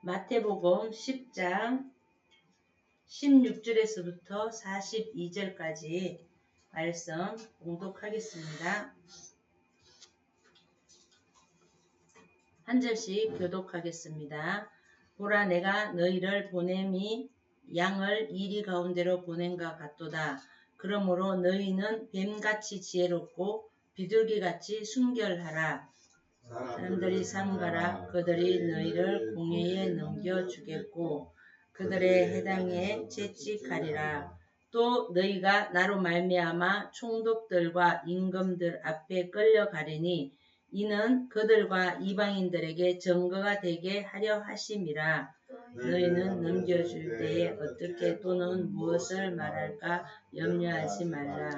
마태복음 10장 16절에서부터 42절까지 말씀 봉독하겠습니다. 한 절씩 교독하겠습니다. 보라, 내가 너희를 보냄이 양을 이리 가운데로 보낸과 같도다. 그러므로 너희는 뱀같이 지혜롭고 비둘기같이 순결하라. 사람들이 삼가라. 그들이 너희를 공회에 넘겨주겠고 그들의 해당에 채찍하리라. 또 너희가 나로 말미암아 총독들과 임금들 앞에 끌려가리니 이는 그들과 이방인들에게 증거가 되게 하려 하심이라. 너희는 넘겨줄 때에 어떻게 또는 무엇을 말할까 염려하지 말라.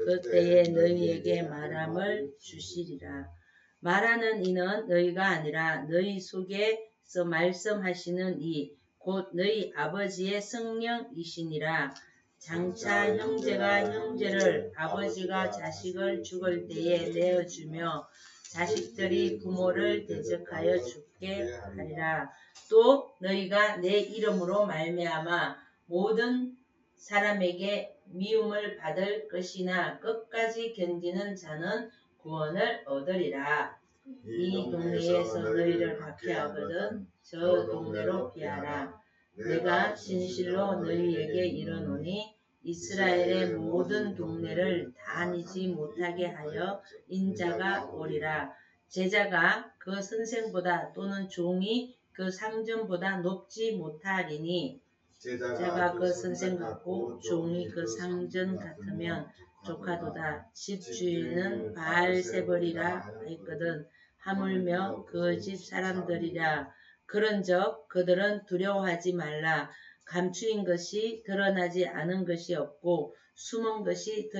그때에 너희에게 말함을 주시리라. 말하는 이는 너희가 아니라 너희 속에서 말씀하시는 이 곧 너희 아버지의 성령이시니라. 장차 형제가 형제를 아버지가 자식을 죽을 때에 내어주며 자식들이 부모를 대적하여 죽게 하리라. 또 너희가 내 이름으로 말미암아 모든 사람에게 미움을 받을 것이나 끝까지 견디는 자는 구원을 얻으리라. 이 동네에서 너희를 박해하거든 저 동네로 피하라. 내가 진실로 너희에게 이르노니 이스라엘의 모든 동네를 다니지 못하게 하여 인자가 오리라. 제자가 그 선생보다 또는 종이 그 상전보다 높지 못하리니 제자가 그 선생 같고 종이 그 상전 같으면 조카도다. 집주인은 바알세불이라 했거든 하물며 그 집 사람들이라. 그런즉 그들은 두려워하지 말라. 감추인 것이 드러나지 않은 것이 없고 숨은 것이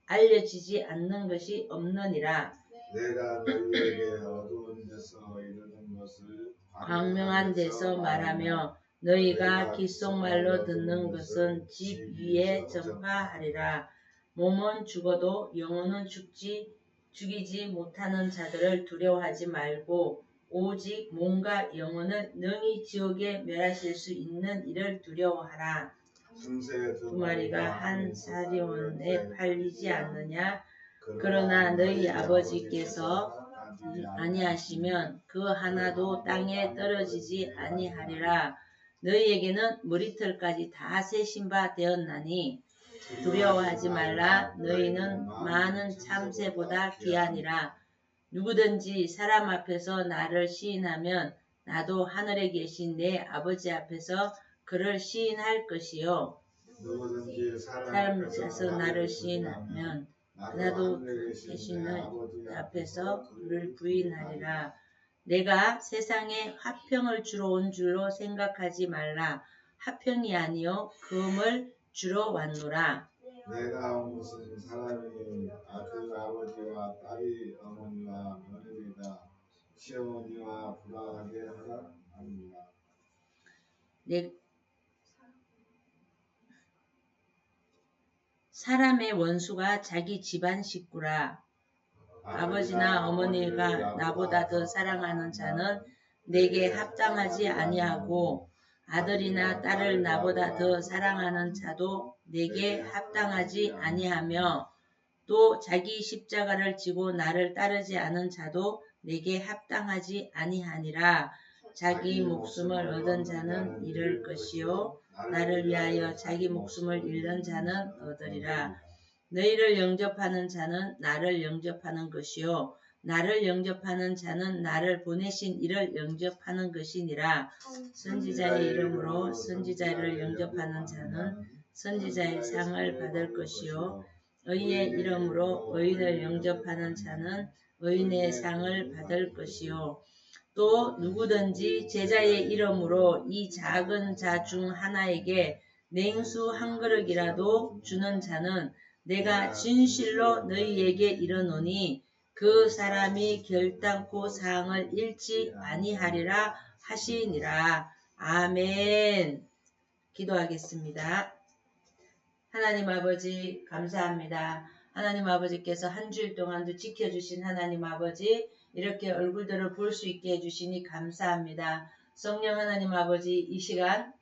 알려지지 않는 것이 없느니라. 내가 너희에게 어두운 데서 이르는 것을 광명한 데서 말하며 너희가 귓속말로 듣는 것은 집 위에 전파하리라. 몸은 죽어도 영혼은 죽이지 못하는 자들을 두려워하지 말고 오직 몸과 영혼을 능히 지옥에 멸하실 수 있는 이를 두려워하라. 두 마리가 한 사리온에 팔리지 않느냐? 그러나 너희 아버지께서 아니하시면 그 하나도 땅에 떨어지지 아니하리라. 너희에게는 머리털까지 다 세신 바 되었나니 두려워하지 말라. 너희는 많은 참새보다 귀하니라. 누구든지 사람 앞에서 나를 시인하면 나도 하늘에 계신 내 아버지 앞에서 그를 시인할 것이요. 누구든지 사람 앞에서 나를 시인하면 나도 계신 내 앞에서 그를 부인하리라. 내가 세상에 화평을 주러 온 줄로 생각하지 말라. 화평이 아니요 금을 주러 왔노라. 내가 온 것은 사람이 그 아버지와 딸이 어머니와 며느리가 시어머니와 불화하게 하라 합니다. 사람의 원수가 자기 집안 식구라. 아버지나 어머니가 나보다 더 사랑하는 자는 내게 합당하지 아니하고 아들이나 딸을 나보다 더 사랑하는 자도 내게 합당하지 아니하며 또 자기 십자가를 지고 나를 따르지 않은 자도 내게 합당하지 아니하니라. 자기 목숨을 얻은 자는 잃을 것이요 나를 위하여 자기 목숨을 잃는 자는 얻으리라. 너희를 영접하는 자는 나를 영접하는 것이요 나를 영접하는 자는 나를 보내신 이를 영접하는 것이니라. 선지자의 이름으로 선지자를 영접하는 자는 선지자의 상을 받을 것이요 의의 이름으로 의인을 영접하는 자는 의인의 상을 받을 것이요 또 누구든지 제자의 이름으로 이 작은 자 중 하나에게 냉수 한 그릇이라도 주는 자는 내가 진실로 너희에게 이르노니 그 사람이 결단코 상을 잃지 아니하리라 하시니라. 아멘. 기도하겠습니다. 하나님 아버지 감사합니다. 하나님 아버지께서 한 주일 동안도 지켜주신 하나님 아버지 이렇게 얼굴들을 볼 수 있게 해주시니 감사합니다. 성령 하나님 아버지, 이 시간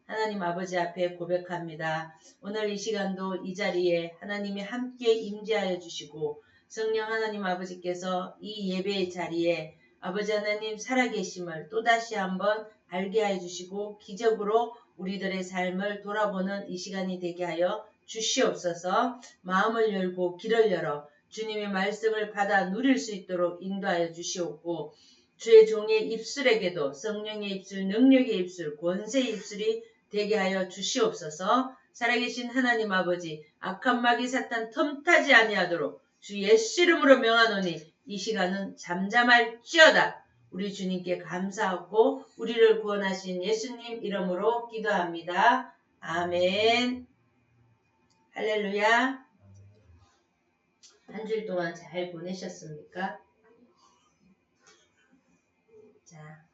하나님 아버지 앞에 고백합니다. 오늘 이 시간도 이 자리에 하나님이 함께 임재하여 주시고 성령 하나님 아버지께서 이 예배의 자리에 아버지 하나님 살아계심을 또다시 한번 알게 하여 주시고 기적으로 우리들의 삶을 돌아보는 이 시간이 되게 하여 주시옵소서. 마음을 열고 길을 열어 주님의 말씀을 받아 누릴 수 있도록 인도하여 주시옵고 주의 종의 입술에게도 성령의 입술, 능력의 입술, 권세의 입술이 되게 하여 주시옵소서. 살아계신 하나님 아버지, 악한 마귀 사탄 틈타지 아니하도록 주 예수 이름으로 명하노니 이 시간은 잠잠할지어다. 우리 주님께 감사하고 우리를 구원하신 예수님 이름으로 기도합니다. 아멘. 할렐루야. 한 주일 동안 잘 보내셨습니까? 자,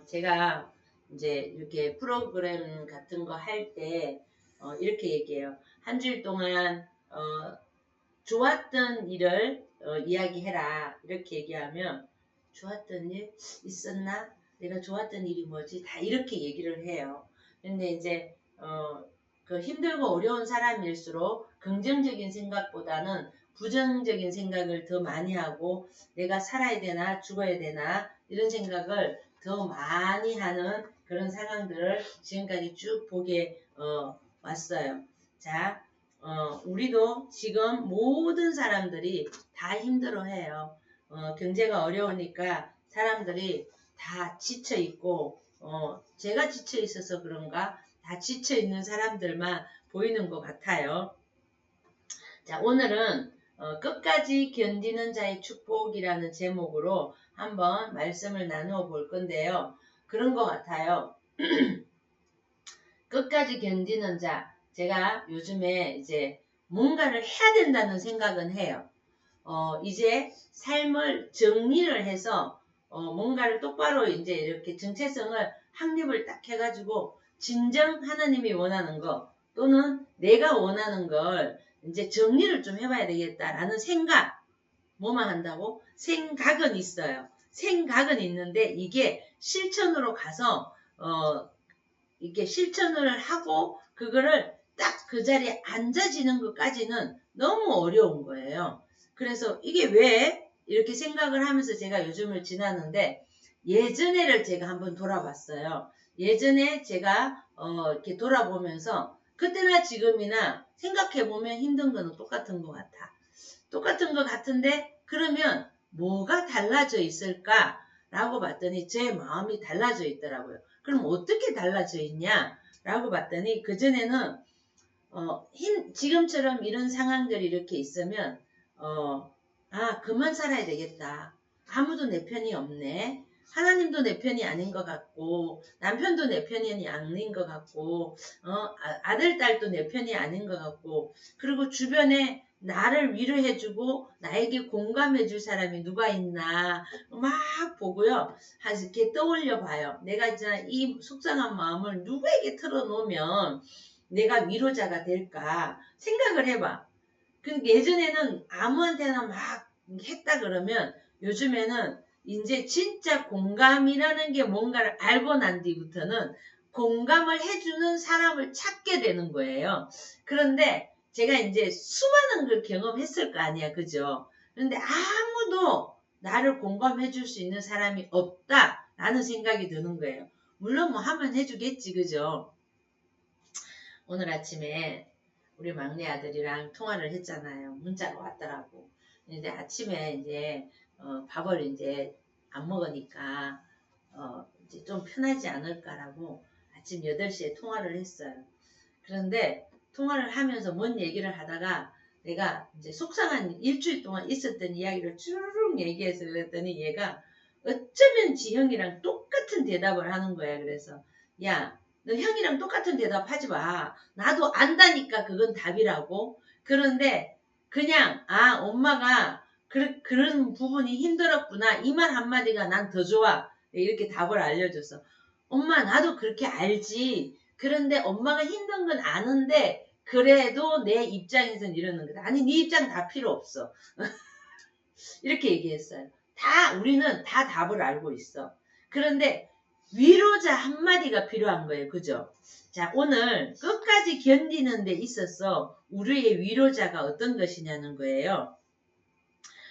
제가 이제 이렇게 프로그램 같은 거 할 때 이렇게 얘기해요. 한 주일 동안 좋았던 일을 이야기해라. 이렇게 얘기하면 좋았던 일 있었나? 내가 좋았던 일이 뭐지? 다 이렇게 얘기를 해요. 근데 이제 그 힘들고 어려운 사람일수록 긍정적인 생각보다는 부정적인 생각을 더 많이 하고 내가 살아야 되나 죽어야 되나 이런 생각을 더 많이 하는 그런 상황들을 지금까지 쭉 보게 왔어요. 자, 우리도 지금 모든 사람들이 다 힘들어해요. 경제가 어려우니까 사람들이 다 지쳐있고 제가 지쳐있어서 그런가 다 지쳐있는 사람들만 보이는 것 같아요. 자, 오늘은 끝까지 견디는 자의 축복이라는 제목으로 한번 말씀을 나누어 볼 건데요. 그런 것 같아요. 끝까지 견디는 자, 제가 요즘에 이제 뭔가를 해야 된다는 생각은 해요. 이제 삶을 정리를 해서 뭔가를 똑바로 이제 이렇게 정체성을 확립을 딱 해가지고 진정 하나님이 원하는 거 또는 내가 원하는 걸 이제 정리를 좀 해봐야 되겠다라는 생각. 뭐만 한다고? 생각은 있어요. 생각은 있는데 이게 실천으로 가서 이렇게 실천을 하고 그거를 딱 그 자리에 앉아지는 것까지는 너무 어려운 거예요. 그래서 이게 왜 이렇게 생각을 하면서 제가 요즘을 지나는데 예전에를 제가 한번 돌아봤어요. 예전에 제가 이렇게 돌아보면서 그때나 지금이나 생각해보면 힘든 거는 똑같은 것 같아. 똑같은 것 같은데 그러면 뭐가 달라져 있을까? 라고 봤더니 제 마음이 달라져 있더라고요. 그럼 어떻게 달라져 있냐? 라고 봤더니 그전에는 지금처럼 이런 상황들이 이렇게 있으면 그만 살아야 되겠다. 아무도 내 편이 없네. 하나님도 내 편이 아닌 것 같고 남편도 내 편이 아닌 것 같고 아들 딸도 내 편이 아닌 것 같고 그리고 주변에 나를 위로해주고 나에게 공감해줄 사람이 누가 있나 막 보고요. 이렇게 떠올려 봐요. 내가 이제 이 속상한 마음을 누구에게 털어놓으면 내가 위로자가 될까 생각을 해봐. 예전에는 아무한테나 막 했다 그러면 요즘에는 이제 진짜 공감이라는 게 뭔가를 알고 난 뒤부터는 공감을 해주는 사람을 찾게 되는 거예요. 그런데 제가 이제 수많은 걸 경험했을 거 아니야. 그죠? 그런데 아무도 나를 공감해 줄 수 있는 사람이 없다라는 생각이 드는 거예요. 물론 뭐 하면 해주겠지. 그죠? 오늘 아침에 우리 막내 아들이랑 통화를 했잖아요. 문자가 왔더라고. 근데 아침에 이제 밥을 이제 안 먹으니까 이제 좀 편하지 않을까라고 아침 8시에 통화를 했어요. 그런데 통화를 하면서 뭔 얘기를 하다가 내가 이제 속상한 일주일 동안 있었던 이야기를 쭈르륵 얘기해서 그랬더니 얘가 어쩌면 지형이랑 똑같은 대답을 하는 거야. 그래서 야, 너 형이랑 똑같은 대답 하지 마. 나도 안다니까 그건 답이라고. 그런데 그냥 엄마가 그런 부분이 힘들었구나. 이 말 한마디가 난 더 좋아. 이렇게 답을 알려줘서 엄마 나도 그렇게 알지. 그런데 엄마가 힘든 건 아는데 그래도 내 입장에선 이러는 거다. 아니 네 입장 다 필요 없어. 이렇게 얘기했어요. 우리는 다 답을 알고 있어. 그런데 위로자 한마디가 필요한 거예요. 그죠? 자, 오늘 끝까지 견디는 데 있어서 우리의 위로자가 어떤 것이냐는 거예요.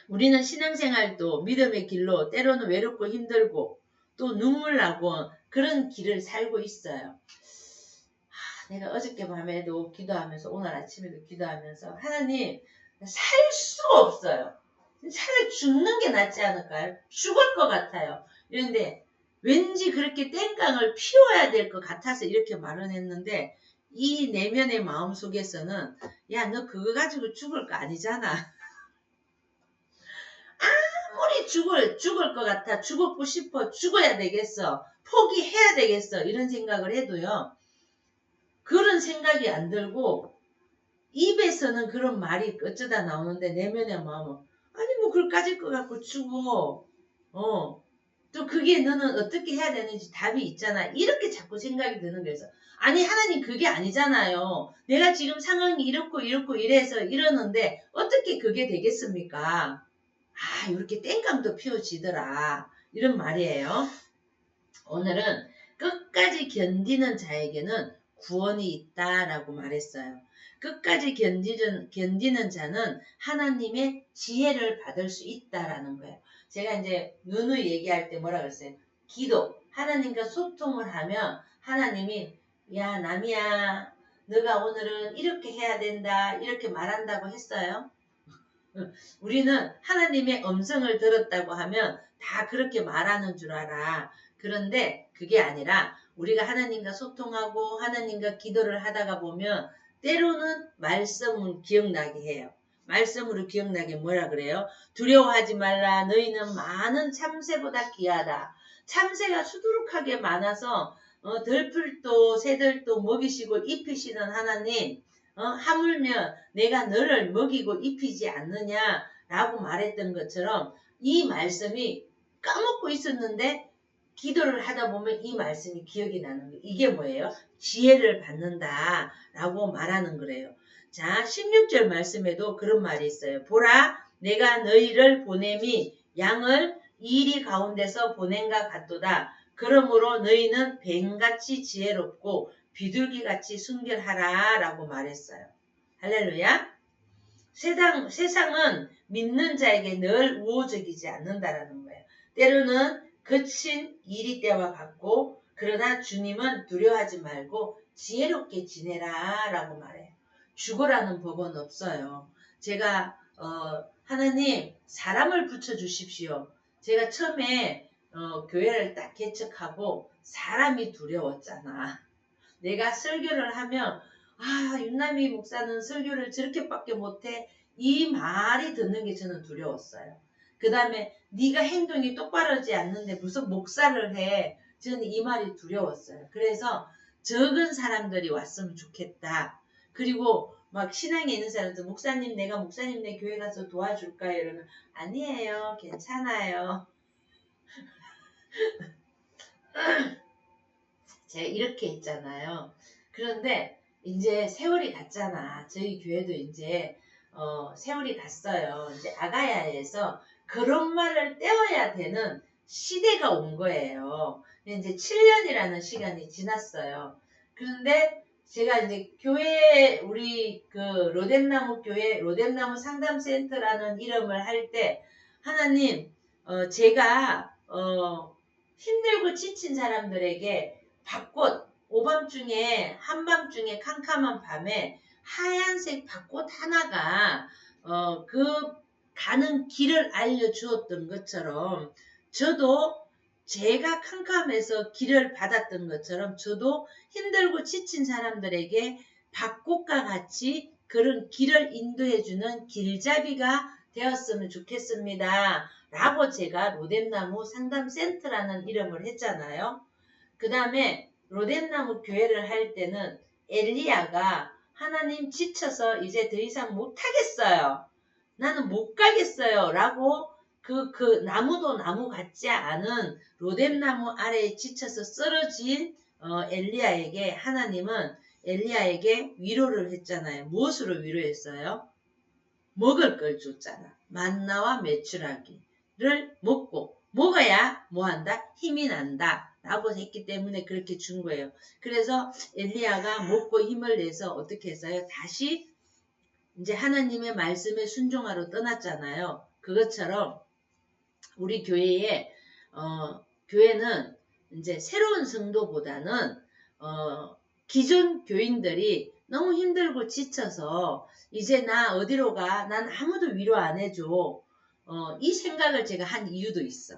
우리는 신앙생활도 믿음의 길로 때로는 외롭고 힘들고 또 눈물 나고 그런 길을 살고 있어요. 내가 어저께 밤에도 기도하면서 오늘 아침에도 기도하면서 하나님 살 수가 없어요. 차라리 죽는 게 낫지 않을까요? 죽을 것 같아요. 그런데 왠지 그렇게 땡깡을 피워야 될 것 같아서 이렇게 말은 했는데 이 내면의 마음 속에서는 야, 너 그거 가지고 죽을 거 아니잖아. 아무리 죽을 것 같아. 죽고 싶어. 죽어야 되겠어. 포기해야 되겠어. 이런 생각을 해도요. 그런 생각이 안 들고 입에서는 그런 말이 어쩌다 나오는데 내면의 마음은 아니 뭐 그걸 까질 것 같고 죽어. 또 그게 너는 어떻게 해야 되는지 답이 있잖아. 이렇게 자꾸 생각이 드는 거예요. 아니 하나님 그게 아니잖아요. 내가 지금 상황이 이렇고 이래서 이러는데 어떻게 그게 되겠습니까? 이렇게 땡깡도 피워지더라. 이런 말이에요. 오늘은 끝까지 견디는 자에게는 구원이 있다라고 말했어요. 끝까지 견디는 자는 하나님의 지혜를 받을 수 있다라는 거예요. 제가 이제 누누이 얘기할 때 뭐라 그랬어요? 기도, 하나님과 소통을 하면 하나님이 야 남이야 너가 오늘은 이렇게 해야 된다 이렇게 말한다고 했어요. 우리는 하나님의 음성을 들었다고 하면 다 그렇게 말하는 줄 알아. 그런데 그게 아니라 우리가 하나님과 소통하고 하나님과 기도를 하다가 보면 때로는 말씀을 기억나게 해요. 말씀으로 기억나게 뭐라 그래요? 두려워하지 말라. 너희는 많은 참새보다 귀하다. 참새가 수두룩하게 많아서 들풀도 새들도 먹이시고 입히시는 하나님 하물며 내가 너를 먹이고 입히지 않느냐라고 말했던 것처럼 이 말씀이 까먹고 있었는데 기도를 하다 보면 이 말씀이 기억이 나는 거예요. 이게 뭐예요? 지혜를 받는다라고 말하는 거래요. 자, 16절 말씀에도 그런 말이 있어요. 보라, 내가 너희를 보냄이 양을 이리 가운데서 보낸과 같도다. 그러므로 너희는 뱀같이 지혜롭고 비둘기같이 순결하라 라고 말했어요. 할렐루야. 세상은 믿는 자에게 늘 우호적이지 않는다라는 거예요. 때로는 거친 일이 때와 같고 그러나 주님은 두려워하지 말고 지혜롭게 지내라 라고 말해요. 죽으라는 법은 없어요. 제가 하나님 사람을 붙여주십시오. 제가 처음에 교회를 딱 개척하고 사람이 두려웠잖아. 내가 설교를 하면 윤남이 목사는 설교를 저렇게밖에 못해. 이 말이 듣는 게 저는 두려웠어요. 그 다음에 네가 행동이 똑바르지 않는데 무슨 목사를 해. 저는 이 말이 두려웠어요. 그래서 적은 사람들이 왔으면 좋겠다. 그리고 막 신앙에 있는 사람들 목사님 내가 목사님네 교회 가서 도와줄까요? 이러면 아니에요. 괜찮아요. 제가 이렇게 했잖아요. 그런데 이제 세월이 갔잖아. 저희 교회도 이제 세월이 갔어요. 이제 아가야에서 그런 말을 떼어야 되는 시대가 온 거예요. 이제 7년이라는 시간이 지났어요. 그런데 제가 이제 교회 우리 그 로뎀나무 교회 로뎀나무 상담센터라는 이름을 할 때 하나님 제가 힘들고 지친 사람들에게 벚꽃 오밤중에 한밤중에 캄캄한 밤에 하얀색 벚꽃 하나가 그 가는 길을 알려주었던 것처럼 저도 제가 캄캄해서 길을 받았던 것처럼 저도 힘들고 지친 사람들에게 벚꽃과 같이 그런 길을 인도해주는 길잡이가 되었으면 좋겠습니다. 라고 제가 로뎀나무 상담센터라는 이름을 했잖아요. 그 다음에 로뎀나무 교회를 할 때는 엘리야가 하나님 지쳐서 이제 더 이상 못하겠어요. 나는 못 가겠어요. 라고 그 나무도 나무 같지 않은 로뎀나무 아래에 지쳐서 쓰러진 엘리야에게 하나님은 엘리야에게 위로를 했잖아요. 무엇으로 위로했어요? 먹을 걸 줬잖아. 만나와 메추라기. 먹고 먹어야 뭐한다? 힘이 난다 라고 했기 때문에 그렇게 준 거예요. 그래서 엘리야가 먹고 힘을 내서 어떻게 했어요? 다시 이제 하나님의 말씀에 순종하러 떠났잖아요. 그것처럼 우리 교회는 이제 새로운 성도보다는 기존 교인들이 너무 힘들고 지쳐서 이제 나 어디로 가? 난 아무도 위로 안 해줘. 이 생각을 제가 한 이유도 있어.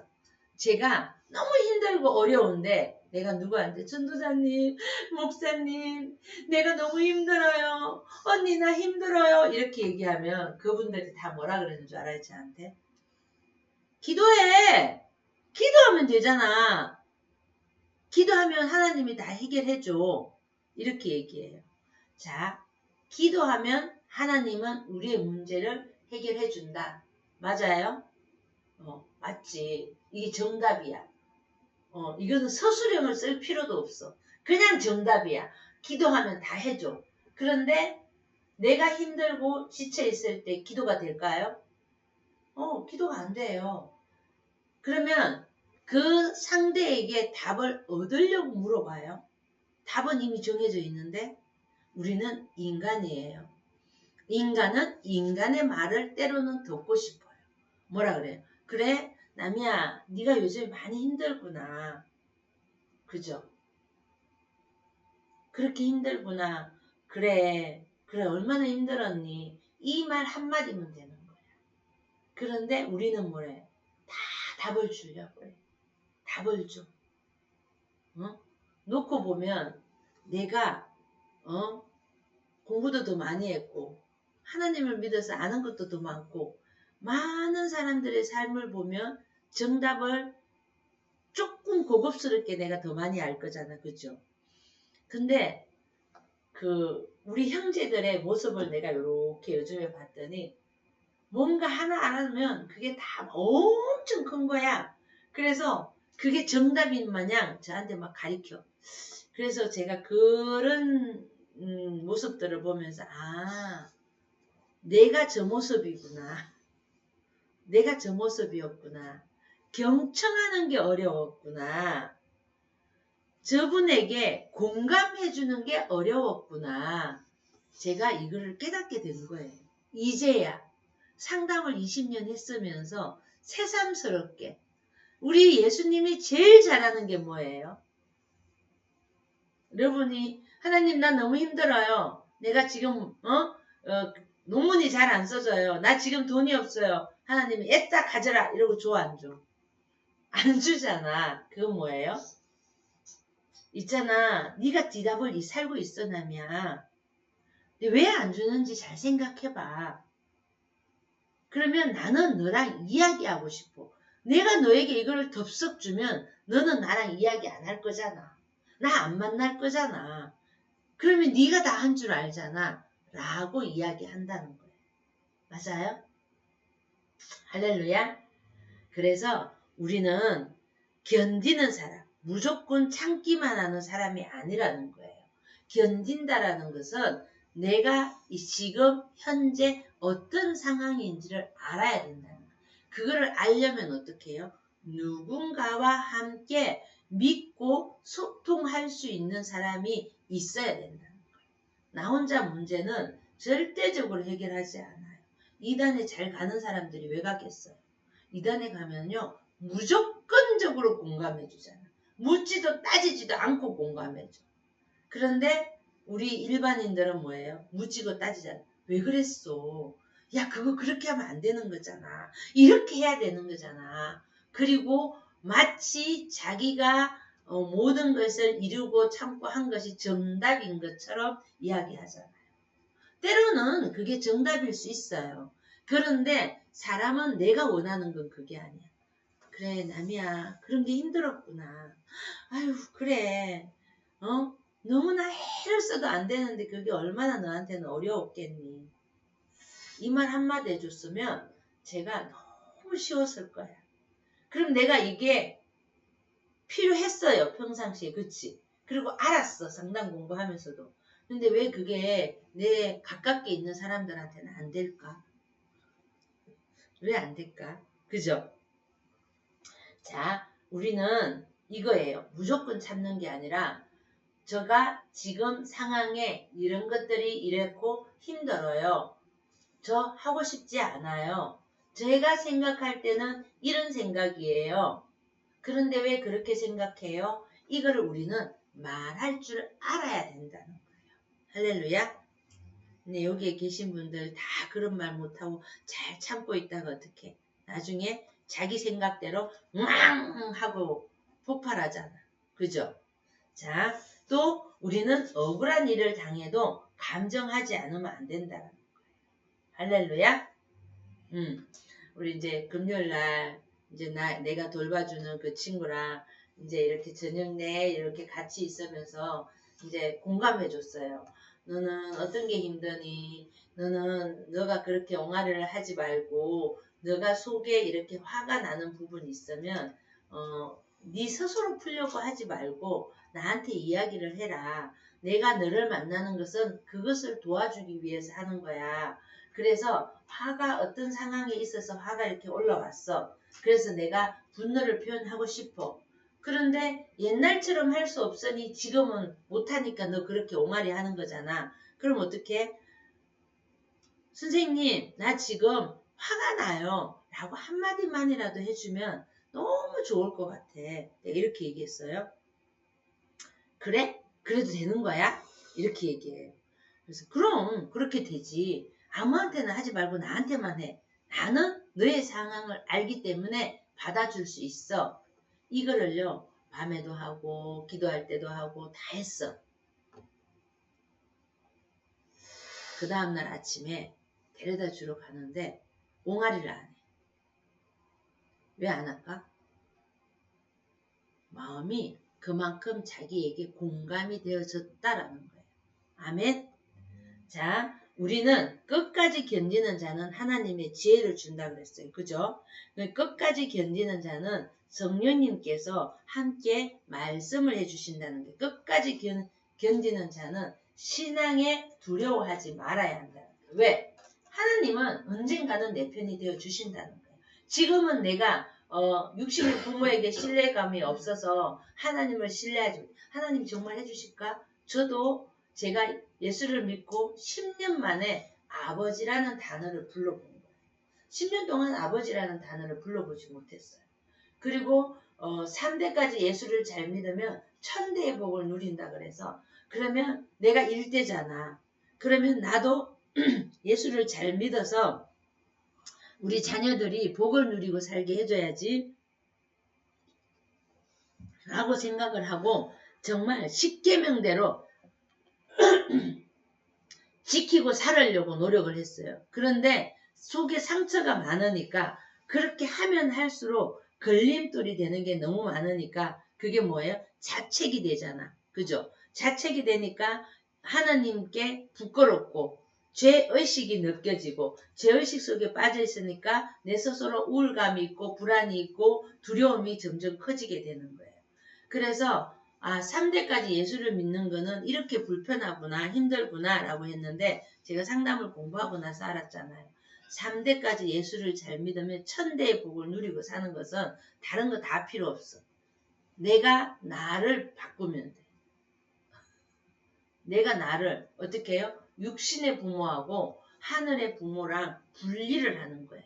제가 너무 힘들고 어려운데 내가 누구한테 전도사님, 목사님, 내가 너무 힘들어요. 언니 나 힘들어요. 이렇게 얘기하면 그분들이 다 뭐라 그러는 줄 알아요, 저한테? 기도해. 기도하면 되잖아. 기도하면 하나님이 다 해결해줘. 이렇게 얘기해요. 자, 기도하면 하나님은 우리의 문제를 해결해준다. 맞아요? 맞지. 이게 정답이야. 이거는 서술형을 쓸 필요도 없어. 그냥 정답이야. 기도하면 다 해줘. 그런데 내가 힘들고 지쳐있을 때 기도가 될까요? 기도가 안 돼요. 그러면 그 상대에게 답을 얻으려고 물어봐요. 답은 이미 정해져 있는데 우리는 인간이에요. 인간은 인간의 말을 때로는 듣고 싶어요. 뭐라 그래요? 그래, 남이야, 네가 요즘 많이 힘들구나. 그죠? 그렇게 힘들구나. 그래, 얼마나 힘들었니? 이 말 한마디면 되는 거야. 그런데 우리는 뭐래? 다 답을 주려고 해. 답을 줘. 놓고 보면 내가 공부도 더 많이 했고 하나님을 믿어서 아는 것도 더 많고 많은 사람들의 삶을 보면 정답을 조금 고급스럽게 내가 더 많이 알 거잖아. 그죠? 근데 우리 형제들의 모습을 내가 이렇게 요즘에 봤더니 뭔가 하나 안 하면 그게 다 엄청 큰 거야. 그래서 그게 정답인 마냥 저한테 막 가리켜. 그래서 제가 그런 모습들을 보면서 내가 저 모습이구나. 내가 저 모습이었구나. 경청하는 게 어려웠구나. 저분에게 공감해주는 게 어려웠구나. 제가 이거를 깨닫게 된 거예요. 이제야 상담을 20년 했으면서 새삼스럽게 우리 예수님이 제일 잘하는 게 뭐예요? 여러분이 하나님 나 너무 힘들어요. 내가 지금 논문이 잘 안 써져요. 나 지금 돈이 없어요. 하나님이 애따 가져라 이러고 줘 안 줘? 안 주잖아. 그건 뭐예요? 있잖아. 네가 대답을 살고 있어 남이야. 왜 안 주는지 잘 생각해봐. 그러면 나는 너랑 이야기하고 싶어. 내가 너에게 이걸 덥석 주면 너는 나랑 이야기 안 할 거잖아. 나 안 만날 거잖아. 그러면 네가 다 한 줄 알잖아. 라고 이야기한다는 거예요. 맞아요? 할렐루야. 그래서 우리는 견디는 사람, 무조건 참기만 하는 사람이 아니라는 거예요. 견딘다라는 것은 내가 지금 현재 어떤 상황인지를 알아야 된다는 거예요. 그거를 알려면 어떻게 해요? 누군가와 함께 믿고 소통할 수 있는 사람이 있어야 된다는 거예요. 나 혼자 문제는 절대적으로 해결하지 않아요. 이단에 잘 가는 사람들이 왜 가겠어요? 이단에 가면요. 무조건적으로 공감해 주잖아. 묻지도 따지지도 않고 공감해 줘. 그런데 우리 일반인들은 뭐예요? 묻지고 따지잖아. 왜 그랬어? 야 그거 그렇게 하면 안 되는 거잖아. 이렇게 해야 되는 거잖아. 그리고 마치 자기가 모든 것을 이루고 참고 한 것이 정답인 것처럼 이야기하잖아요. 때로는 그게 정답일 수 있어요. 그런데 사람은 내가 원하는 건 그게 아니야. 그래 남이야 그런 게 힘들었구나. 아유 그래 너무나 해를 써도 안 되는데 그게 얼마나 너한테는 어려웠겠니. 이 말 한마디 해줬으면 제가 너무 쉬웠을 거야. 그럼 내가 이게 필요했어요 평상시에. 그치? 그리고 알았어 상담 공부하면서도. 근데 왜 그게 내 가깝게 있는 사람들한테는 안 될까? 왜 안 될까? 그죠? 자, 우리는 이거예요. 무조건 참는 게 아니라 제가 지금 상황에 이런 것들이 이렇고 힘들어요. 저 하고 싶지 않아요. 제가 생각할 때는 이런 생각이에요. 그런데 왜 그렇게 생각해요? 이거를 우리는 말할 줄 알아야 된다는 거예요. 할렐루야. 근데 여기에 계신 분들 다 그런 말 못하고 잘 참고 있다가 어떡해. 나중에 자기 생각대로 웅 하고 폭발하잖아. 그죠? 자, 또 우리는 억울한 일을 당해도 감정하지 않으면 안 된다는 거예요. 할렐루야. 우리 이제 금요일날 이제 내가 돌봐주는 그 친구랑 이제 이렇게 저녁 내 이렇게 같이 있으면서 이제 공감해 줬어요. 너는 어떤 게 힘드니? 너가 그렇게 옹알이를 하지 말고 너가 속에 이렇게 화가 나는 부분이 있으면 네 스스로 풀려고 하지 말고 나한테 이야기를 해라. 내가 너를 만나는 것은 그것을 도와주기 위해서 하는 거야. 그래서 화가 어떤 상황에 있어서 화가 이렇게 올라왔어. 그래서 내가 분노를 표현하고 싶어. 그런데 옛날처럼 할 수 없으니 지금은 못하니까 너 그렇게 옹알이 하는 거잖아. 그럼 어떡해? 선생님, 나 지금 화가 나요. 라고 한마디만이라도 해주면 너무 좋을 것 같아. 내가 이렇게 얘기했어요. 그래? 그래도 되는 거야? 이렇게 얘기해요. 그래서 그럼 그렇게 되지. 아무한테나 하지 말고 나한테만 해. 나는 너의 상황을 알기 때문에 받아줄 수 있어. 이거를요. 밤에도 하고 기도할 때도 하고 다 했어. 그 다음날 아침에 데려다 주러 가는데 옹알이를 안 해. 왜 안 할까? 마음이 그만큼 자기에게 공감이 되어졌다라는 거예요. 아멘. 자, 우리는 끝까지 견디는 자는 하나님의 지혜를 준다 그랬어요. 그죠? 끝까지 견디는 자는 성령님께서 함께 말씀을 해주신다는 게 끝까지 견디는 자는 신앙에 두려워하지 말아야 한다는 거예요. 왜? 하나님은 언젠가는 내 편이 되어 주신다는 거예요. 지금은 내가 육신의 부모에게 신뢰감이 없어서 하나님을 신뢰하지. 하나님 정말 해주실까? 저도 제가 예수를 믿고 10년 만에 아버지라는 단어를 불러본 거예요. 10년 동안 아버지라는 단어를 불러보지 못했어요. 그리고 3대까지 예수를 잘 믿으면 1000대의 복을 누린다 그래서 그러면 내가 1대잖아. 그러면 나도 예수를 잘 믿어서 우리 자녀들이 복을 누리고 살게 해줘야지 라고 생각을 하고 정말 십계명대로 지키고 살으려고 노력을 했어요. 그런데 속에 상처가 많으니까 그렇게 하면 할수록 걸림돌이 되는 게 너무 많으니까 그게 뭐예요? 자책이 되잖아. 그죠? 자책이 되니까 하나님께 부끄럽고 죄의식이 느껴지고 죄의식 속에 빠져 있으니까 내 스스로 우울감이 있고 불안이 있고 두려움이 점점 커지게 되는 거예요. 그래서 3대까지 예수를 믿는 거는 이렇게 불편하구나 힘들구나 라고 했는데 제가 상담을 공부하고 나서 알았잖아요. 3대까지 예수를 잘 믿으면 1000대의 복을 누리고 사는 것은 다른 거 다 필요 없어. 내가 나를 바꾸면 돼. 내가 나를 어떻게 해요? 육신의 부모하고 하늘의 부모랑 분리를 하는 거예요.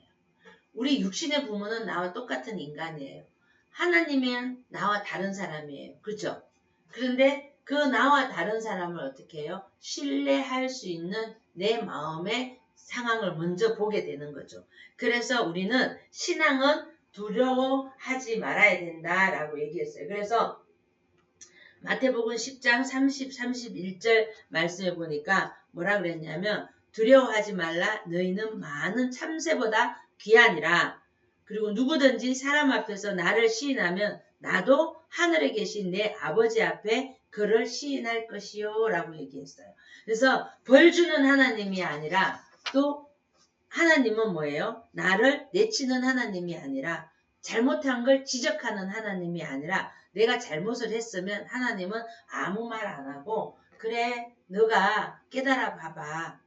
우리 육신의 부모는 나와 똑같은 인간이에요. 하나님은 나와 다른 사람이에요. 그렇죠? 그런데 그 나와 다른 사람을 어떻게 해요? 신뢰할 수 있는 내 마음의 상황을 먼저 보게 되는 거죠. 그래서 우리는 신앙은 두려워하지 말아야 된다라고 얘기했어요. 그래서 마태복음 10장 30, 31절 말씀해 보니까 뭐라 그랬냐면 두려워하지 말라 너희는 많은 참새보다 귀하니라. 그리고 누구든지 사람 앞에서 나를 시인하면 나도 하늘에 계신 내 아버지 앞에 그를 시인할 것이요 라고 얘기했어요. 그래서 벌 주는 하나님이 아니라 또 하나님은 뭐예요? 나를 내치는 하나님이 아니라 잘못한 걸 지적하는 하나님이 아니라 내가 잘못을 했으면 하나님은 아무 말 안 하고 그래 너가 깨달아 봐봐.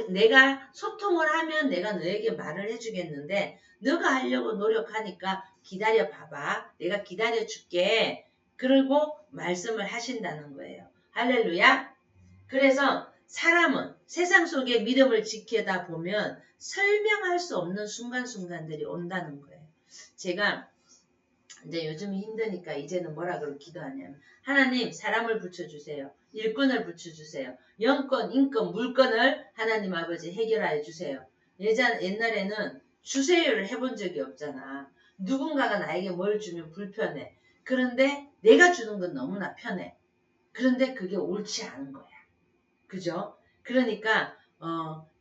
내가 소통을 하면 내가 너에게 말을 해주겠는데 너가 하려고 노력하니까 기다려 봐봐. 내가 기다려 줄게. 그리고 말씀을 하신다는 거예요. 할렐루야. 그래서 사람은 세상 속의 믿음을 지켜다 보면 설명할 수 없는 순간순간들이 온다는 거예요. 제가 이제 요즘이 힘드니까 이제는 뭐라 그러고 기도하냐면 하나님 사람을 붙여주세요. 일꾼을 붙여주세요. 영권, 인권, 물건을 하나님 아버지 해결하여 주세요. 옛날에는 주세요를 해본 적이 없잖아. 누군가가 나에게 뭘 주면 불편해. 그런데 내가 주는 건 너무나 편해. 그런데 그게 옳지 않은 거야. 그죠? 그러니까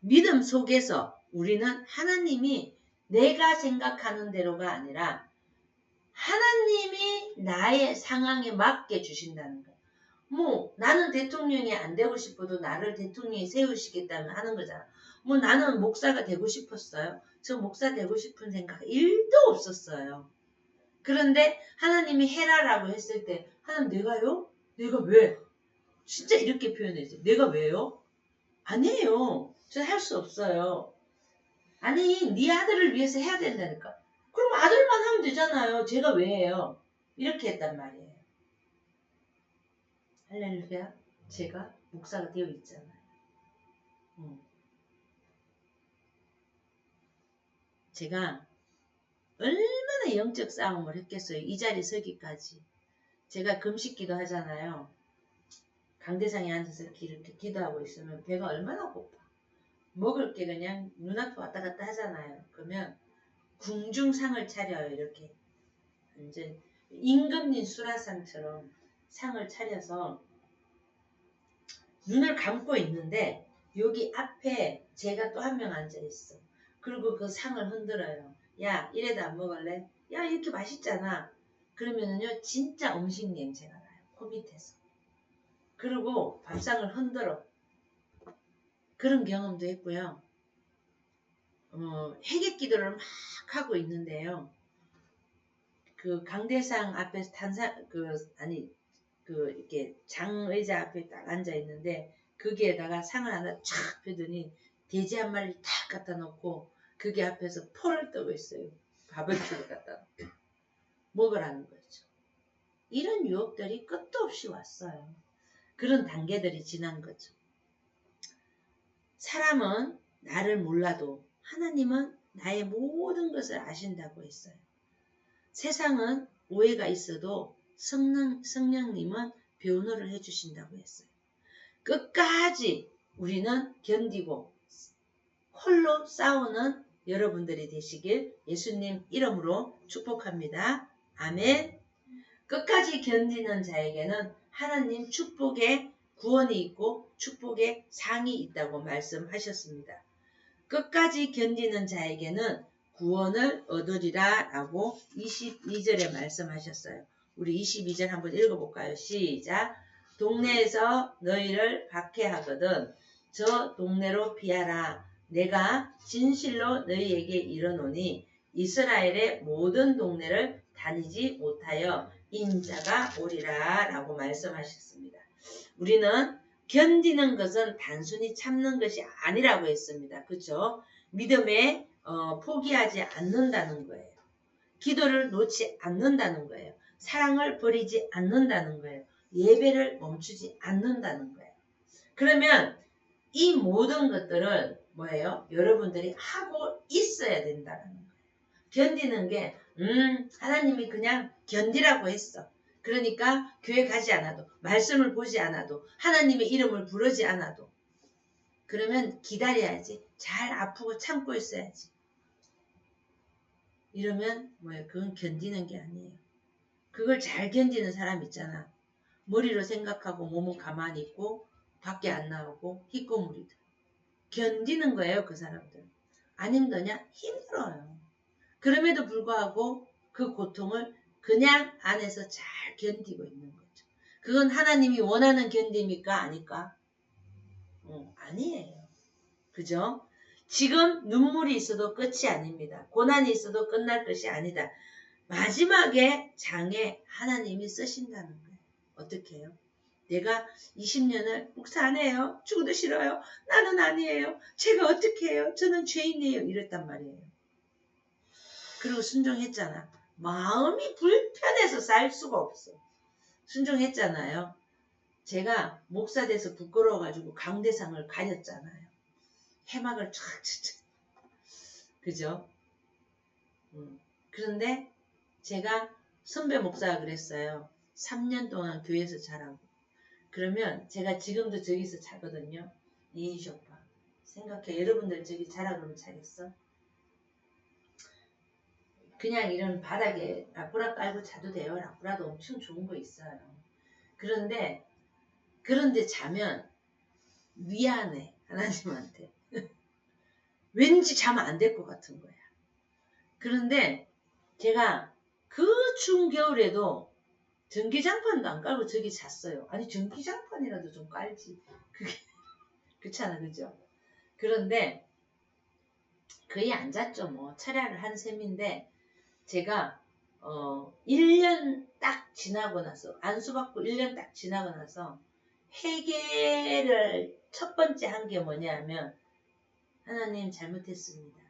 믿음 속에서 우리는 하나님이 내가 생각하는 대로가 아니라 하나님이 나의 상황에 맞게 주신다는 거야. 뭐 나는 대통령이 안 되고 싶어도 나를 대통령이 세우시겠다면 하는 거잖아. 뭐 나는 목사가 되고 싶었어요. 저 목사 되고 싶은 생각 1도 없었어요. 그런데 하나님이 해라라고 했을 때 하나님 내가요? 내가 왜? 진짜 이렇게 표현했어요. 내가 왜요? 아니에요. 저 할 수 없어요. 아니 네 아들을 위해서 해야 된다니까. 그럼 아들만 하면 되잖아요. 제가 왜 해요? 이렇게 했단 말이에요. 할렐루야. 제가 목사가 되어 있잖아요. 제가 얼마나 영적 싸움을 했겠어요. 이 자리 서기까지. 제가 금식기도 하잖아요. 강대상에 앉아서 이렇게 기도하고 있으면 배가 얼마나 고파. 먹을 게 그냥 눈앞에 왔다 갔다 하잖아요. 그러면 궁중상을 차려요. 이렇게. 완전 임금님 수라상처럼 상을 차려서 눈을 감고 있는데 여기 앞에 제가 또 한 명 앉아 있어. 그리고 그 상을 흔들어요. 야 이래도 안 먹을래? 야 이렇게 맛있잖아. 그러면은요 진짜 음식 냄새가 나요. 코 밑에서. 그리고 밥상을 흔들어. 그런 경험도 했고요. 회개기도를 막 하고 있는데요. 그 강대상 앞에서 이렇게 장의자 앞에 딱 앉아 있는데 거기에다가 상을 하나 촥 펴더니 돼지 한 마리를 탁 갖다 놓고 거기 앞에서 포를 뜨고 있어요. 바베큐를 갖다 놓고 먹으라는 거죠. 이런 유혹들이 끝도 없이 왔어요. 그런 단계들이 지난 거죠. 사람은 나를 몰라도 하나님은 나의 모든 것을 아신다고 했어요. 세상은 오해가 있어도 성령님은 변호를 해주신다고 했어요. 끝까지 우리는 견디고 홀로 싸우는 여러분들이 되시길 예수님 이름으로 축복합니다. 아멘. 끝까지 견디는 자에게는 하나님 축복의 구원이 있고 축복의 상이 있다고 말씀하셨습니다. 끝까지 견디는 자에게는 구원을 얻으리라 라고 22절에 말씀하셨어요. 우리 22절 한번 읽어볼까요? 시작. 동네에서 너희를 박해하거든 저 동네로 피하라. 내가 진실로 너희에게 이르노니 이스라엘의 모든 동네를 다니지 못하여 인자가 오리라 라고 말씀하셨습니다. 우리는 견디는 것은 단순히 참는 것이 아니라고 했습니다. 그렇죠? 믿음에 포기하지 않는다는 거예요. 기도를 놓지 않는다는 거예요. 사랑을 버리지 않는다는 거예요. 예배를 멈추지 않는다는 거예요. 그러면 이 모든 것들을 뭐예요? 여러분들이 하고 있어야 된다는 거예요. 견디는 게 하나님이 그냥 견디라고 했어. 그러니까 교회 가지 않아도 말씀을 보지 않아도 하나님의 이름을 부르지 않아도 그러면 기다려야지. 잘 아프고 참고 있어야지. 이러면 뭐예요? 그건 견디는 게 아니에요. 그걸 잘 견디는 사람 있잖아. 머리로 생각하고 몸은 가만히 있고 밖에 안 나오고 희꼬무리들. 견디는 거예요. 그 사람들. 안 힘드냐? 힘들어요. 그럼에도 불구하고 그 고통을 그냥 안에서 잘 견디고 있는 거죠. 그건 하나님이 원하는 견디입니까? 아닐까? 아니에요. 그죠? 지금 눈물이 있어도 끝이 아닙니다. 고난이 있어도 끝날 것이 아니다. 마지막에 장에 하나님이 쓰신다는 거예요. 어떻게 해요? 내가 20년을 목사 안 해요. 죽어도 싫어요. 나는 아니에요. 제가 어떻게 해요. 저는 죄인이에요. 이랬단 말이에요. 그리고 순종했잖아. 마음이 불편해서 살 수가 없어. 순종했잖아요. 제가 목사 돼서 부끄러워가지고 강대상을 가렸잖아요. 해막을 쫙 그죠? 그런데 제가 선배 목사가 그랬어요. 3년 동안 교회에서 자라고. 그러면 제가 지금도 저기서 자거든요. 이인시 오빠. 생각해. 여러분들 저기 자라 그러면 자겠어? 그냥 이런 바닥에 라꾸라 깔고 자도 돼요. 라꾸라도 엄청 좋은 거 있어요. 그런데 자면 미안해. 하나님한테. 왠지 자면 안 될 것 같은 거야. 그런데 제가 그 추운 겨울에도 전기장판도 안 깔고 저기 잤어요. 아니 전기장판이라도 좀 깔지. 그게 그렇잖아, 그죠? 그런데 거의 안 잤죠. 뭐 차라를 한 셈인데 제가 1년 딱 지나고 나서 안수받고 1년 딱 지나고 나서 회개를 첫 번째 한 게 뭐냐면 하나님 잘못했습니다.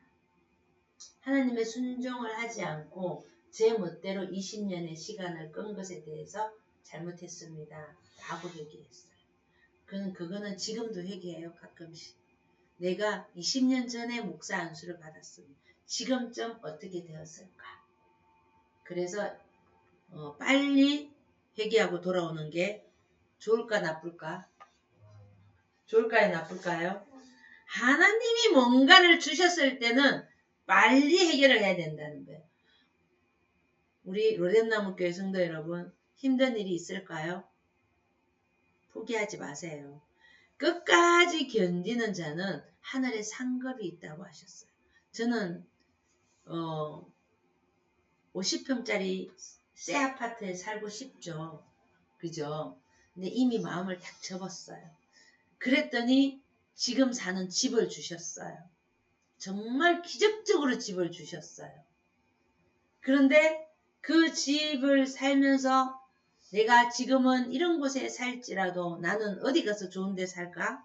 하나님의 순종을 하지 않고 제 멋대로 20년의 시간을 끈 것에 대해서 잘못했습니다. 라고 회개했어요. 그거는 지금도 회개해요. 가끔씩. 내가 20년 전에 목사 안수를 받았으면 지금쯤 어떻게 되었을까? 그래서 빨리 회개하고 돌아오는 게 좋을까 나쁠까? 좋을까요 나쁠까요? 하나님이 뭔가를 주셨을 때는 빨리 해결을 해야 된다는 거예요. 우리 로뎀나무교회 성도 여러분, 힘든 일이 있을까요? 포기하지 마세요. 끝까지 견디는 자는 하늘에 상급이 있다고 하셨어요. 저는 50평짜리 새 아파트에 살고 싶죠. 그죠? 근데 이미 마음을 딱 접었어요. 그랬더니 지금 사는 집을 주셨어요. 정말 기적적으로 집을 주셨어요. 그런데 그 집을 살면서 내가 지금은 이런 곳에 살지라도 나는 어디 가서 좋은 데 살까?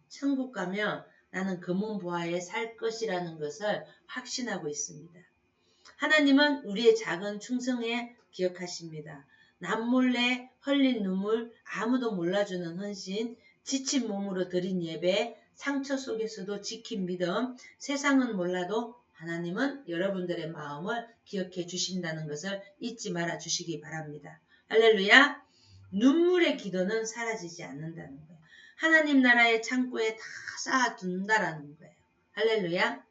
천국 가면 나는 금은보화에 살 것이라는 것을 확신하고 있습니다. 하나님은 우리의 작은 충성에 기억하십니다. 남몰래 흘린 눈물, 아무도 몰라주는 헌신, 지친 몸으로 드린 예배, 상처 속에서도 지킨 믿음, 세상은 몰라도 하나님은 여러분들의 마음을 기억해 주신다는 것을 잊지 말아 주시기 바랍니다. 할렐루야! 눈물의 기도는 사라지지 않는다는 거예요. 하나님 나라의 창고에 다 쌓아둔다라는 거예요. 할렐루야!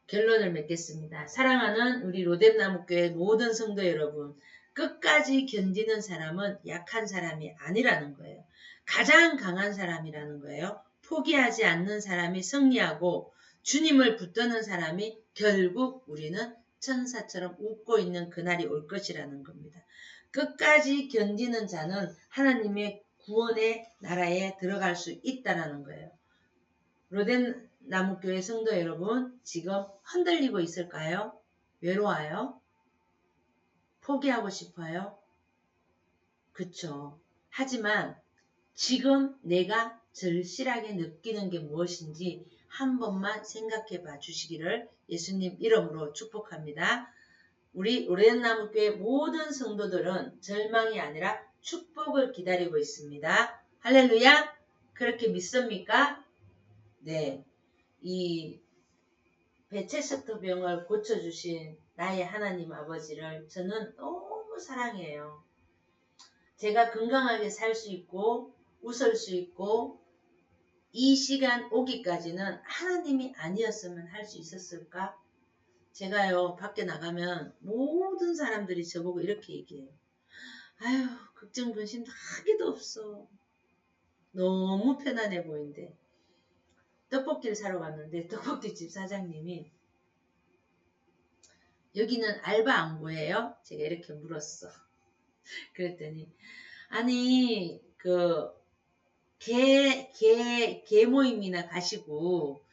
결론을 맺겠습니다. 사랑하는 우리 로뎀나무교회 모든 성도 여러분, 끝까지 견디는 사람은 약한 사람이 아니라는 거예요. 가장 강한 사람이라는 거예요. 포기하지 않는 사람이 승리하고 주님을 붙드는 사람이 결국 우리는 천사처럼 웃고 있는 그날이 올 것이라는 겁니다. 끝까지 견디는 자는 하나님의 구원의 나라에 들어갈 수 있다는 거예요. 로뎀나무교회 성도 여러분, 지금 흔들리고 있을까요? 외로워요? 포기하고 싶어요? 그쵸. 하지만 지금 내가 절실하게 느끼는 게 무엇인지 한 번만 생각해 봐 주시기를 예수님 이름으로 축복합니다. 우리 로뎀나무교회 모든 성도들은 절망이 아니라 축복을 기다리고 있습니다. 할렐루야! 그렇게 믿습니까? 네. 이 베체스터 병을 고쳐주신 나의 하나님 아버지를 저는 너무 사랑해요. 제가 건강하게 살 수 있고 웃을 수 있고 이 시간 오기까지는 하나님이 아니었으면 할 수 있었을까? 제가요 밖에 나가면 모든 사람들이 저보고 이렇게 얘기해요. 아유 걱정 근심도 하기도 없어. 너무 편안해 보인대. 떡볶이를 사러 갔는데 떡볶이집 사장님이 여기는 알바 안 구해요? 제가 이렇게 물었어. 그랬더니 아니 그 개 모임이나 가시고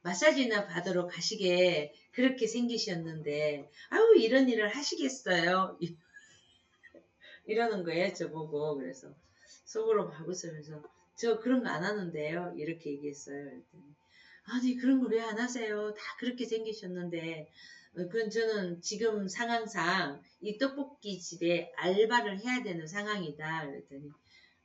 마사지나 받으러 가시게 그렇게 생기셨는데 아유 이런 일을 하시겠어요? 이러는 거예요, 저보고. 그래서 속으로 막 웃으면서 저 그런 거 안 하는데요. 이렇게 얘기했어요. 그랬더니 아니 그런 거 왜 안 하세요? 다 그렇게 생기셨는데 그건 저는 지금 상황상 이 떡볶이 집에 알바를 해야 되는 상황이다. 그랬더니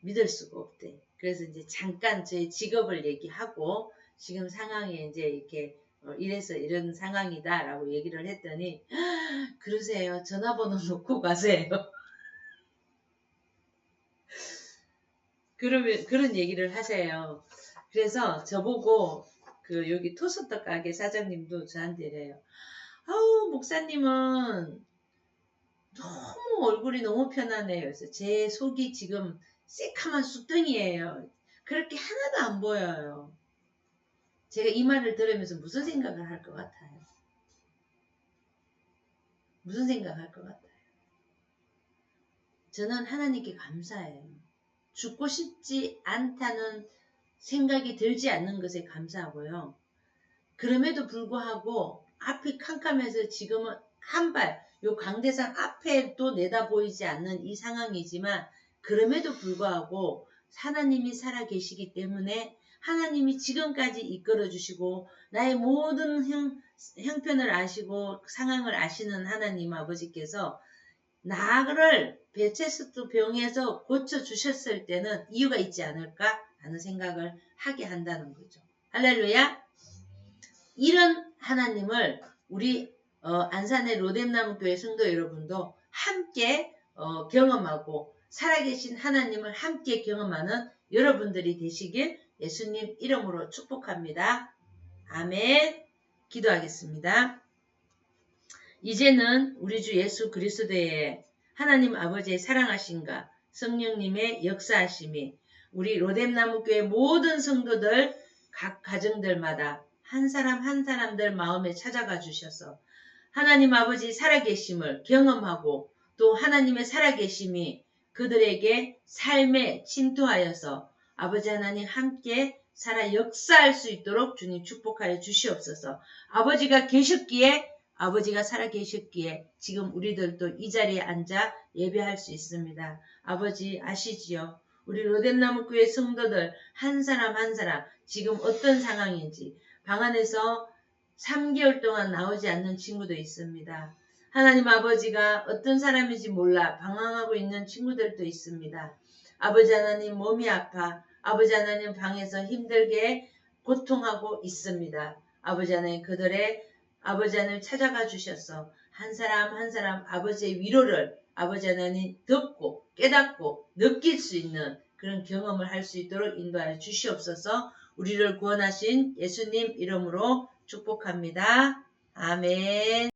믿을 수가 없대. 그래서 이제 잠깐 제 직업을 얘기하고 지금 상황에 이제 이렇게 이래서 이런 상황이다라고 얘기를 했더니 그러세요. 전화번호 놓고 가세요. 그러면 그런 얘기를 하세요. 그래서 저보고 그 여기 토스트 가게 사장님도 저한테 이래요. 아우 목사님은 너무 얼굴이 너무 편하네요. 그래서 제 속이 지금 새카만 쑥덩이에요. 그렇게 하나도 안 보여요. 제가 이 말을 들으면서 무슨 생각을 할 것 같아요? 무슨 생각할 것 같아요? 저는 하나님께 감사해요. 죽고 싶지 않다는 생각이 들지 않는 것에 감사하고요. 그럼에도 불구하고 앞이 캄캄해서 지금은 한 발, 요 강대상 앞에도 내다 보이지 않는 이 상황이지만 그럼에도 불구하고 하나님이 살아계시기 때문에 하나님이 지금까지 이끌어 주시고 나의 모든 형편을 아시고 상황을 아시는 하나님 아버지께서 나를 베체스트 병에서 고쳐주셨을 때는 이유가 있지 않을까 하는 생각을 하게 한다는 거죠. 할렐루야. 이런 하나님을 우리 안산의 로뎀나무교회 성도 여러분도 함께 경험하고 살아계신 하나님을 함께 경험하는 여러분들이 되시길 예수님 이름으로 축복합니다. 아멘. 기도하겠습니다. 이제는 우리 주 예수 그리스도의 하나님 아버지의 사랑하심과 성령님의 역사하심이 우리 로뎀나무교회 모든 성도들 각 가정들마다 한 사람 한 사람들 마음에 찾아가 주셔서 하나님 아버지 살아계심을 경험하고 또 하나님의 살아계심이 그들에게 삶에 침투하여서 아버지 하나님 함께 살아 역사할 수 있도록 주님 축복하여 주시옵소서. 아버지가 계셨기에 아버지가 살아계셨기에 지금 우리들도 이 자리에 앉아 예배할 수 있습니다. 아버지 아시지요? 우리 로뎀나무교회 성도들 한 사람 한 사람 지금 어떤 상황인지 방 안에서 3개월 동안 나오지 않는 친구도 있습니다. 하나님 아버지가 어떤 사람인지 몰라 방황하고 있는 친구들도 있습니다. 아버지 하나님 몸이 아파 아버지 하나님 방에서 힘들게 고통하고 있습니다. 아버지 하나님 그들의 아버지 하나님 찾아가 주셔서 한 사람 한 사람 아버지의 위로를 아버지 하나님 듣고 깨닫고 느낄 수 있는 그런 경험을 할 수 있도록 인도하여 주시옵소서. 우리를 구원하신 예수님 이름으로 축복합니다. 아멘.